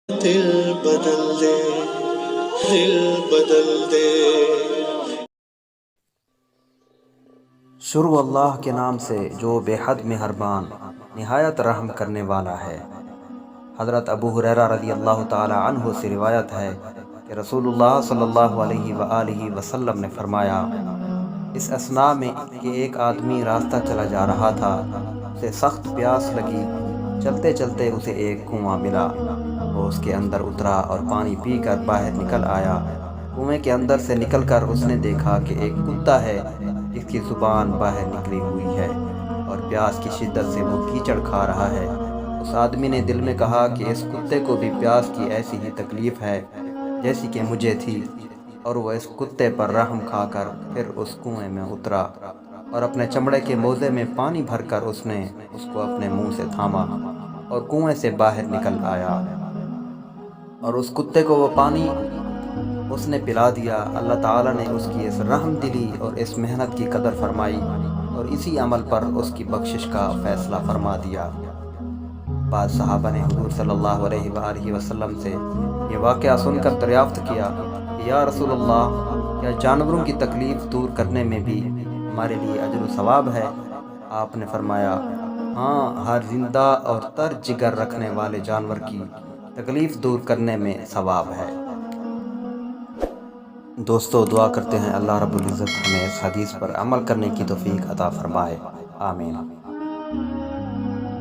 دل بدل دے، دل بدل دے۔ شروع اللہ کے نام سے جو بے حد مہربان نہایت رحم کرنے والا ہے۔ حضرت ابو ہریرہ رضی اللہ تعالی عنہ سے روایت ہے کہ رسول اللہ صلی اللہ علیہ وآلہ وسلم نے فرمایا، اس اثناء میں کہ ایک آدمی راستہ چلا جا رہا تھا، اسے سخت پیاس لگی۔ چلتے چلتے اسے ایک کنواں ملا، وہ اس کے اندر اترا اور پانی پی کر باہر نکل آیا۔ کنویں کے اندر سے نکل کر اس نے دیکھا کہ ایک کتا ہے جس کی زبان باہر نکلی ہوئی ہے اور پیاس کی شدت سے وہ کیچڑ کھا رہا ہے۔ اس آدمی نے دل میں کہا کہ اس کتے کو بھی پیاس کی ایسی ہی تکلیف ہے جیسی کہ مجھے تھی، اور وہ اس کتے پر رحم کھا کر پھر اس کنویں میں اترا اور اپنے چمڑے کے موزے میں پانی بھر کر اس نے اس کو اپنے منہ سے تھاما اور کنویں سے باہر نکل آیا، اور اس کتے کو وہ پانی اس نے پلا دیا۔ اللہ تعالیٰ نے اس کی اس رحم دلی اور اس محنت کی قدر فرمائی اور اسی عمل پر اس کی بخشش کا فیصلہ فرما دیا۔ بعض صحابہ نے حضور صلی اللہ علیہ وآلہ وسلم سے یہ واقعہ سن کر دریافت کیا کہ یا رسول اللہ، کیا جانوروں کی تکلیف دور کرنے میں بھی ہمارے لیے اجر و ثواب ہے؟ آپ نے فرمایا، ہاں، ہر زندہ اور تر جگر رکھنے والے جانور کی تکلیف دور کرنے میں ثواب ہے۔ دوستو، دعا کرتے ہیں اللہ رب العزت ہمیں اس حدیث پر عمل کرنے کی توفیق عطا فرمائے، آمین۔